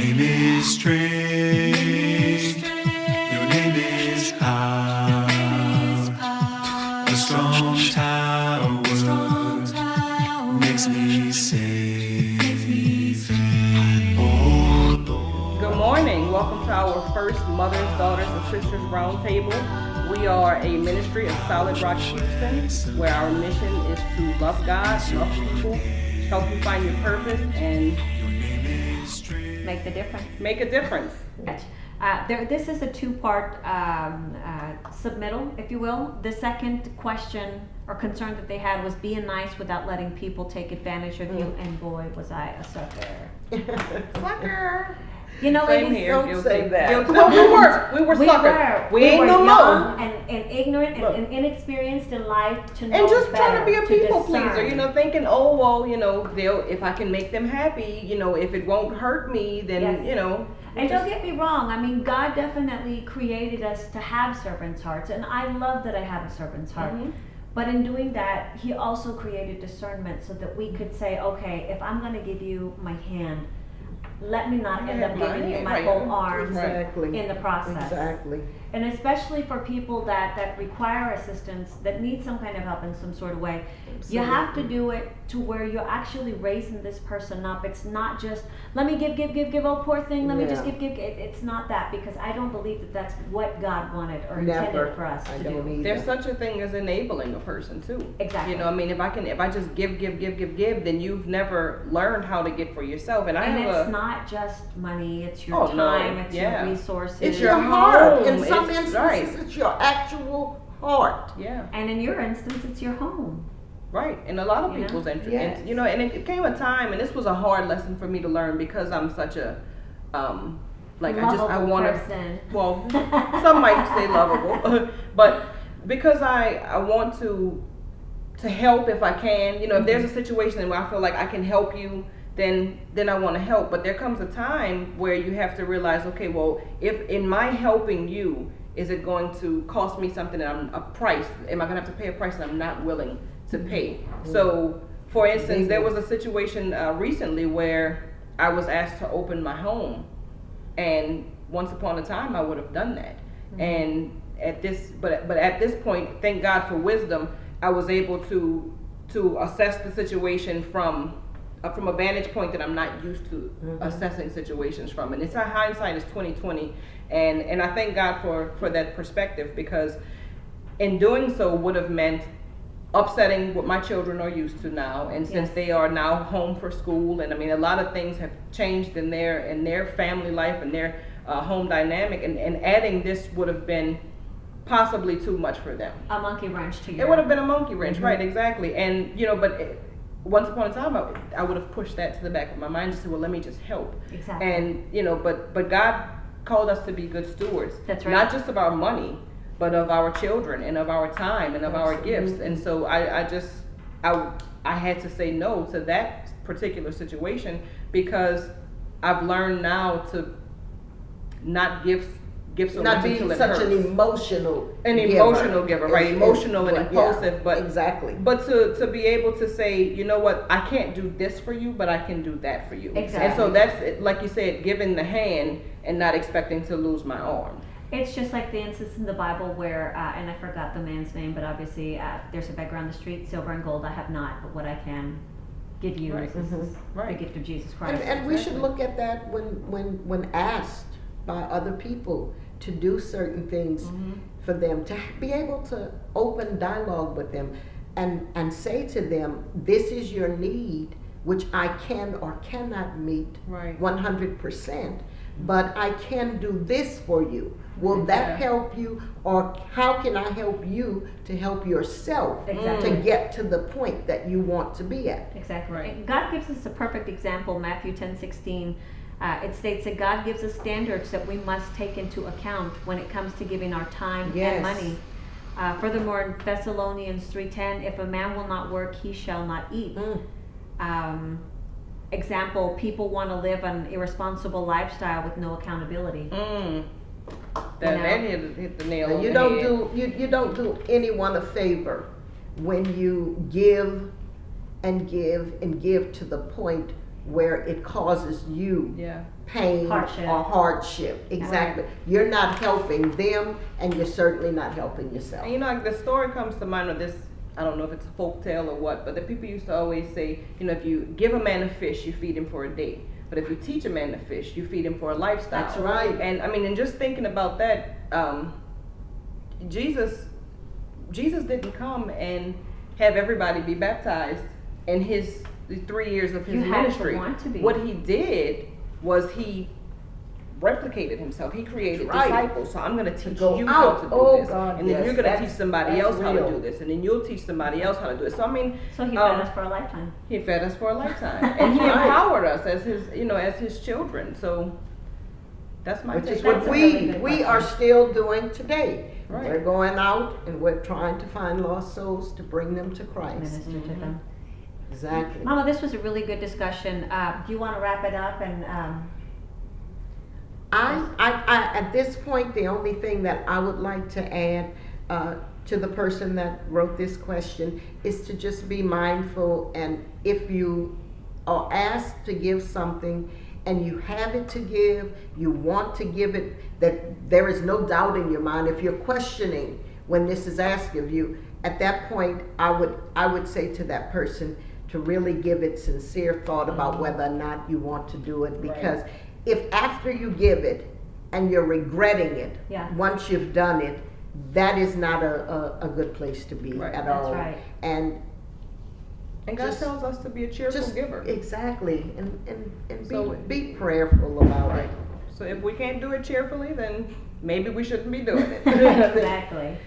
name is strange. Your name is power. A strong tower makes me safe. Oh Lord. Good morning. Welcome to our first Mothers, Daughters, and Sisters Roundtable. We are a ministry of Solid Rock, Houston, where our mission is to love God, love people, help you find your purpose, and Make the difference. make a difference. This is a two-part submittal, if you will. The second question or concern that they had was being nice without letting people take advantage of you, and boy, was I a sucker. Sucker. You know, Same ladies, here. don't Guilty. say that. Guilty. Well, we were suckers. We ain't were no more. young and ignorant and inexperienced in life to know And just better, trying to be a people discern. pleaser, thinking, oh well, they'll if I can make them happy, if it won't hurt me, then Yes. And don't get me wrong, I mean, God definitely created us to have servants' hearts, and I love that I have a servant's heart. Mhm. But in doing that, He also created discernment so that we could say, okay, if I'm going to give you my hand, let me not end up giving you my whole arms Exactly. in the process. Exactly. And especially for people that require assistance, that need some kind of help in some sort of way, you have to do it to where you're actually raising this person up. It's not just, let me give, oh poor thing, let me just Yeah. give. It's not that, because I don't believe that that's what God wanted or Never. intended for us I to don't do. either. There's such a thing as enabling a person too. Exactly. If I just give, then you've never learned how to get for yourself. And It's not just money, it's your Oh, no. time, it's Yeah. your resources. It's your home. heart. In some It's instances, right. it's your actual heart. Yeah. And in your instance, it's your home. Right, and a lot of You know? people's interest, Yes. and it came a time, and this was a hard lesson for me to learn because I'm such a, I Lovable want person. well, some might say lovable, but because I want to help if I can, if there's a situation where I feel like I can help you, then I want to help, but there comes a time where you have to realize, okay, well, if in my helping you, is it going to cost me something that am I going to have to pay a price that I'm not willing to pay? So, for instance, there was a situation recently where I was asked to open my home, and once upon a time I would have done that. And at this point, thank God for wisdom, I was able to assess the situation from a vantage point that I'm not used to assessing situations from. And it's hindsight is 2020, and I thank God for that perspective, because in doing so would have meant upsetting what my children are used to now, and since Yes. they are now home for school, and I mean a lot of things have changed in their family life and their home dynamic, and adding this would have been possibly too much for them. A monkey wrench to you. It would have been a monkey wrench, right? Exactly. And once upon a time, I would have pushed that to the back of my mind, just said, well, let me just help. Exactly. And but God called us to be good stewards. That's right. Not just of our money, but of our children and of our time and of our gifts. And so I had to say no to that particular situation, because I've learned now to not give so Not much be until it such hurts. an emotional Emotional giver, right? It's- Emotional and yeah, impulsive, but exactly. But to be able to say, you know what, I can't do this for you, but I can do that for you. Exactly. And so that's it, like you said, giving the hand and not expecting to lose my arm. It's just like the instance in the Bible where, and I forgot the man's name, but obviously there's a beggar on the street, silver and gold I have not, but what I can give you Right. is the Right. gift of Jesus And, Christ. and we should look at that when asked by other people to do certain things for them, to be able to open dialogue with them and say to them, this is your need, which I can or cannot meet Right. 100%, but I can do this for you. Will that Yeah. help you, or how can I help you to help yourself Exactly. to get to the point that you want to be at? Exactly. Right. And God gives us a perfect example, Matthew 10:16. It states that God gives us standards that we must take into account when it comes to giving our time Yes. and money. Furthermore, in Thessalonians 3:10, if a man will not work, he shall not eat. Example, people want to live an irresponsible lifestyle with no accountability. That hit the nail And on you the don't head. you don't do anyone a favor when you give and give and give to the point where it causes you Yeah. pain Hardship. or hardship. Exactly. You're not helping them, and you're certainly not helping yourself. And like the story comes to mind of this, I don't know if it's a folk tale or what, but the people used to always say, if you give a man a fish, you feed him for a day. But if you teach a man to fish, you feed him for a lifestyle. That's right. And and just thinking about that, Jesus didn't come and have everybody be baptized in the 3 years of his You have to ministry. want to be. What he did was he replicated himself. He created That's right. disciples. So I'm going to teach go you how out. to do Oh, this, God, and then yes. you're going to That's- teach somebody that's else how real. to do this, and then you'll teach somebody else how to do it. So So he fed um, us for a lifetime. he fed us for a lifetime, and he Right. empowered us as his children. So that's my Which take. is what That's a really good we question. are still doing today. Right. We're going out and we're trying to find lost souls to bring them to Christ. Minister to them. Exactly. Mama, this was a really good discussion. Do you want to wrap it up and? I at this point, the only thing that I would like to add to the person that wrote this question is to just be mindful, and if you are asked to give something and you have it to give, you want to give it, that there is no doubt in your mind. If you're questioning when this is asked of you, at that point, I would say to that person to really give it sincere thought about whether or not you want to do it, because if after you give it and you're regretting it, Yeah. once you've done it, that is not a good place to be Right. at That's all. right. And God just- tells us to be a cheerful just giver. exactly, and So- be prayerful about it. So if we can't do it cheerfully, then maybe we shouldn't be doing it. Exactly.